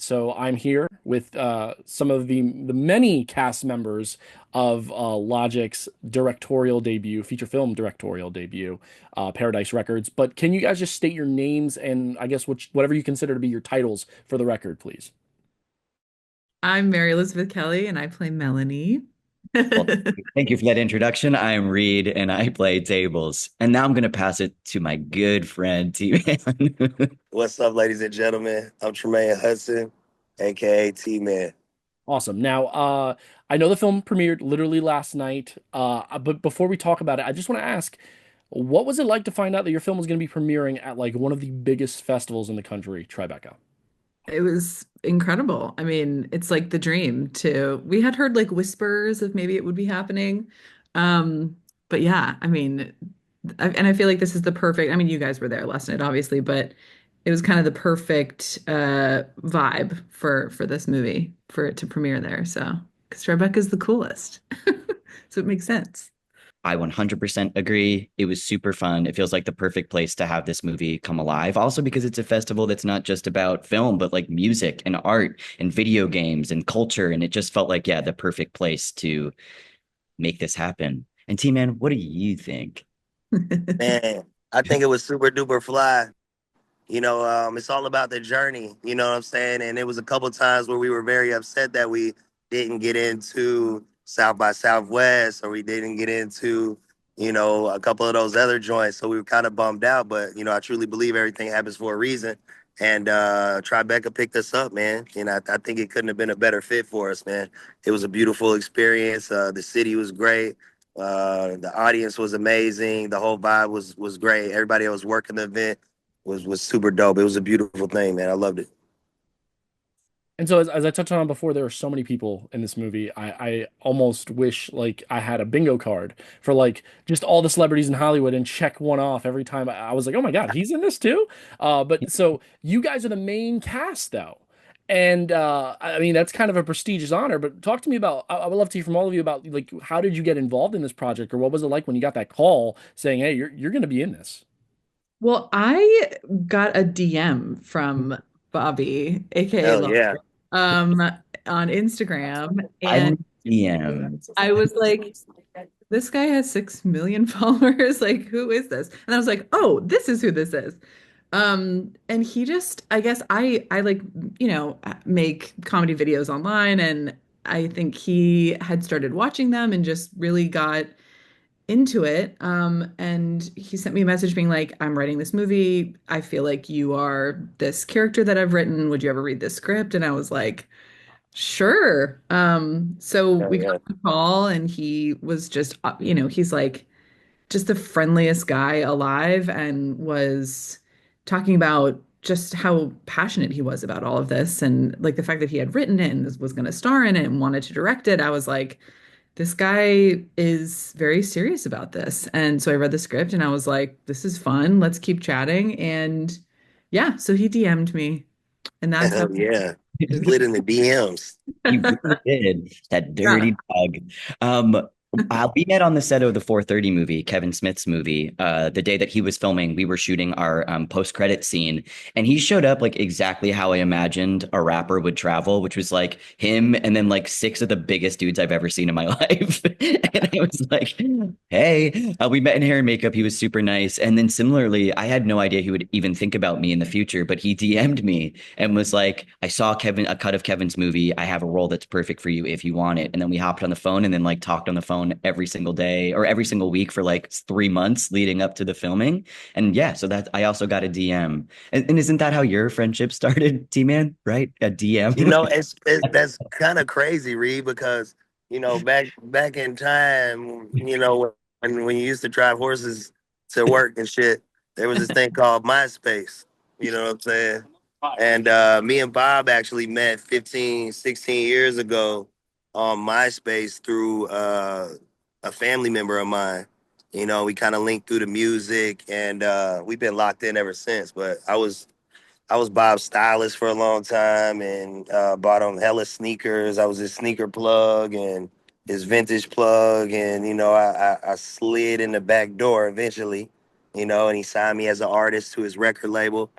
So I'm here with some of the many cast members of Logic's directorial debut, feature film directorial debut, Paradise Records. But can you guys just state your names and I guess whatever you consider to be your titles for the record, please? I'm Mary Elizabeth Kelly and I play Melanie. Well, thank you for that introduction. I'm Reed and I play tables. And now I'm going to pass it to my good friend, T-Man. What's up, ladies and gentlemen? I'm Tramayne Hudson, aka T-Man. Awesome. Now, I know the film premiered literally last night, but before we talk about it, I just want to ask, what was it like to find out that your film was going to be premiering at like one of the biggest festivals in the country, Tribeca? It was incredible. I mean, it's like the dream too. We had heard like whispers of maybe it would be happening. But yeah, I mean, and I feel like this is the perfect, I mean, you guys were there last night, obviously, but it was kind of the perfect vibe for this movie for it to premiere there. So, because Rebecca's the coolest. So it makes sense. I 100% agree. It was super fun. It feels like the perfect place to have this movie come alive. Also, because it's a festival that's not just about film, but like music and art and video games and culture. And it just felt like, yeah, the perfect place to make this happen. And T-Man, what do you think? Man, I think it was super duper fly. It's all about the journey, you know what I'm saying? And it was a couple times where we were very upset that we didn't get into South by Southwest or we didn't get into, a couple of those other joints. So we were kind of bummed out, but, I truly believe everything happens for a reason. And Tribeca picked us up, man. And I think it couldn't have been a better fit for us, man. It was a beautiful experience. The city was great. The audience was amazing. The whole vibe was great. Everybody that was working the event was super dope. It was a beautiful thing, man. I loved it. And so, as I touched on before, there are so many people in this movie. I almost wish like I had a bingo card for like just all the celebrities in Hollywood and check one off every time. I was like, oh my God, he's in this too. But so you guys are the main cast though. And I mean that's kind of a prestigious honor, but talk to me about I would love to hear from all of you about like how did you get involved in this project or what was it like when you got that call saying, "Hey, you're going to be in this." Well, I got a DM from Bobby, aka Hell LaMarr, yeah. um, on Instagram, and I'm TM. I was like, "This guy has 6 million followers. Like, who is this?" And I was like, "Oh, this is who this is." And he just, I guess I like, make comedy videos online, and I think he had started watching them and just really got into it. And he sent me a message being like, I'm writing this movie. I feel like you are this character that I've written. Would you ever read this script? And I was like, sure. So Hell we got yeah. the call and he was just, he's like just the friendliest guy alive and was talking about just how passionate he was about all of this and like the fact that he had written it and was going to star in it and wanted to direct it. I was like, this guy is very serious about this. And so I read the script and I was like, this is fun. Let's keep chatting. And yeah, so he DM'd me. And that's how Hell yeah. it Slid in the DMs. He really did. That yeah. dirty dog. Um, we met on the set of the 4:30 movie, Kevin Smith's movie. The day that he was filming, we were shooting our post-credit scene, and he showed up like exactly how I imagined a rapper would travel, which was like him and then like six of the biggest dudes I've ever seen in my life. And I was like, "Hey," we met in hair and makeup. He was super nice, and then similarly, I had no idea he would even think about me in the future, but he DM'd me and was like, I saw a cut of Kevin's movie. I have a role that's perfect for you if you want it. And then we hopped on the phone and then like talked on the phone every single day or every single week for like 3 months leading up to the filming. And yeah, so that I also got a DM. And isn't that how your friendship started, T-Man? Right? A DM? It's that's kind of crazy, Reed, because back in time, when you used to drive horses to work and shit, there was this thing called MySpace. You know what I'm saying? And me and Bob actually met 15, 16 years ago on MySpace through a family member of mine. We kind of linked through the music and we've been locked in ever since. But I was Bob's stylist for a long time and bought him hella sneakers. I was his sneaker plug and his vintage plug. And, I slid in the back door eventually, and he signed me as an artist to his record label.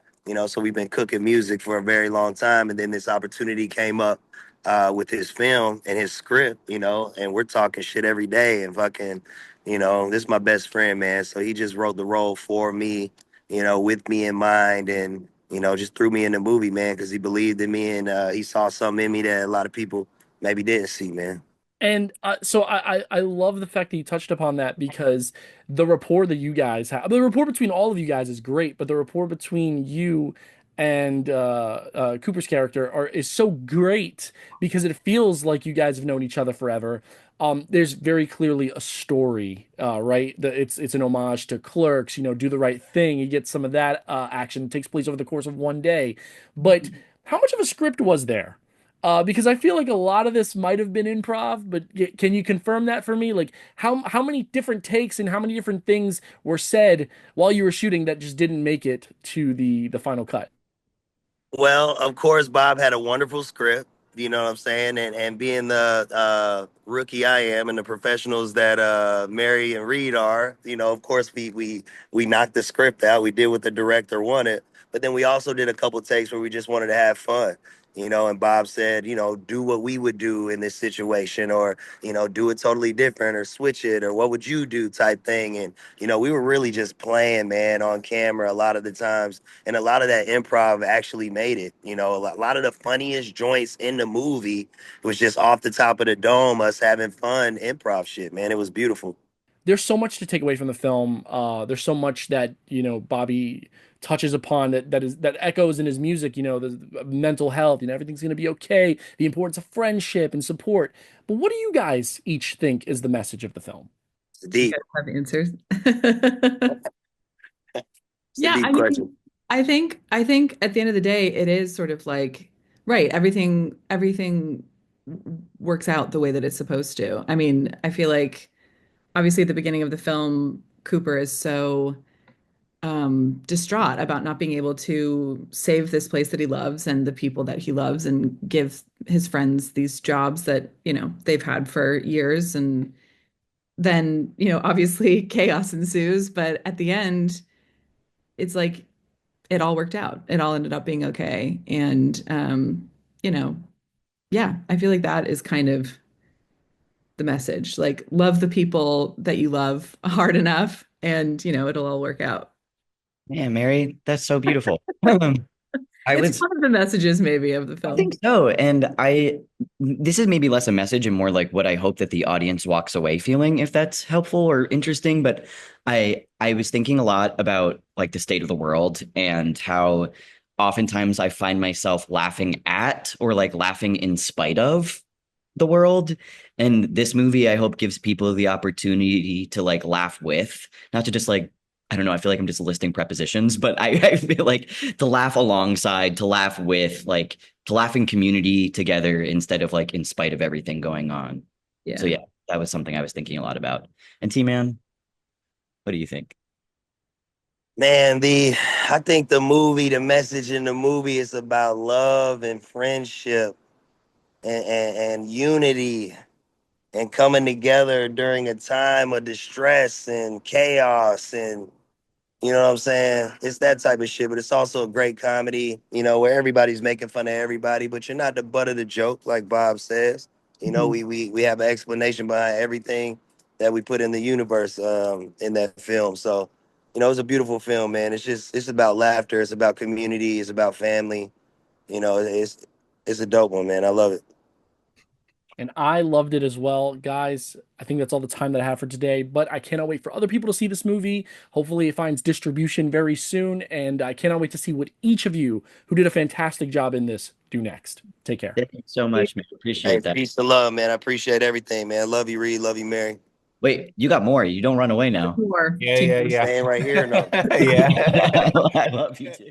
So we've been cooking music for a very long time, and then this opportunity came up with his film and his script, and we're talking shit every day and fucking, this is my best friend, man. So he just wrote the role for me, with me in mind, and just threw me in the movie, man, because he believed in me and he saw something in me that a lot of people maybe didn't see, man. And so I love the fact that you touched upon that because the rapport that you guys have, the rapport between all of you guys is great, but the rapport between you and Cooper's character is so great because it feels like you guys have known each other forever. There's very clearly a story, right? It's an homage to Clerks, do the right thing. You get some of that action that takes place over the course of one day. But how much of a script was there? Because I feel like a lot of this might have been improv, but can you confirm that for me? Like how many different takes and how many different things were said while you were shooting that just didn't make it to the final cut? Well, of course, Bob had a wonderful script. You know what I'm saying? And being the rookie I am and the professionals that Mary and Reed are, of course we knocked the script out. We did what the director wanted, but then we also did a couple takes where we just wanted to have fun. And Bob said, do what we would do in this situation, or do it totally different, or switch it, or what would you do, type thing. And we were really just playing, man, on camera a lot of the times, and a lot of that improv actually made it. A lot of the funniest joints in the movie was just off the top of the dome, us having fun improv shit, man. It was beautiful. There's so much to take away from the film. There's so much that, Bobby touches upon that echoes in his music, the mental health, everything's gonna be okay, the importance of friendship and support. But what do you guys each think is the message of the film? It's a You deep, guys have answers. it's a Yeah, deep I mean, question. I think at the end of the day, it is sort of like, right, everything works out the way that it's supposed to. I mean, I feel like obviously at the beginning of the film, Cooper is so distraught about not being able to save this place that he loves and the people that he loves and give his friends these jobs that, they've had for years. And then, obviously chaos ensues, but at the end, it's like it all worked out. It all ended up being okay. And you know, yeah, I feel like that is kind of the message. Like love the people that you love hard enough and it'll all work out. Man, Mary, that's so beautiful. I It's was one of the messages maybe of the I think film. so. And this is maybe less a message and more like what I hope that the audience walks away feeling, if that's helpful or interesting. But I was thinking a lot about like the state of the world and how oftentimes I find myself laughing at or like laughing in spite of the world. And this movie, I hope, gives people the opportunity to like laugh with, not to just like, I don't know, I feel like I'm just listing prepositions, but I feel like to laugh alongside, to laugh with, like to laugh in community together instead of like in spite of everything going on. So Yeah. yeah, that was something I was thinking a lot about. And T-Man, what do you think? Man, I think the message in the movie is about love and friendship and unity and coming together during a time of distress and chaos, and you know what I'm saying? It's that type of shit, but it's also a great comedy, where everybody's making fun of everybody, but you're not the butt of the joke, like Bob says. Mhm. We have an explanation behind everything that we put in the universe in that film. So, it's a beautiful film, man. It's about laughter, it's about community, it's about family. It's a dope one, man. I love it. And I loved it as well. Guys, I think that's all the time that I have for today, but I cannot wait for other people to see this movie. Hopefully, it finds distribution very soon, and I cannot wait to see what each of you, who did a fantastic job in this, do next. Take care. Thank you so much, man. Hey, Appreciate that. peace and love, man. I appreciate everything, man. Love you, Reed. Love you, Mary. Wait, you got more. You don't run away Two now. more. Yeah, Two yeah, I'm yeah. staying right here, no. Yeah. I love you too.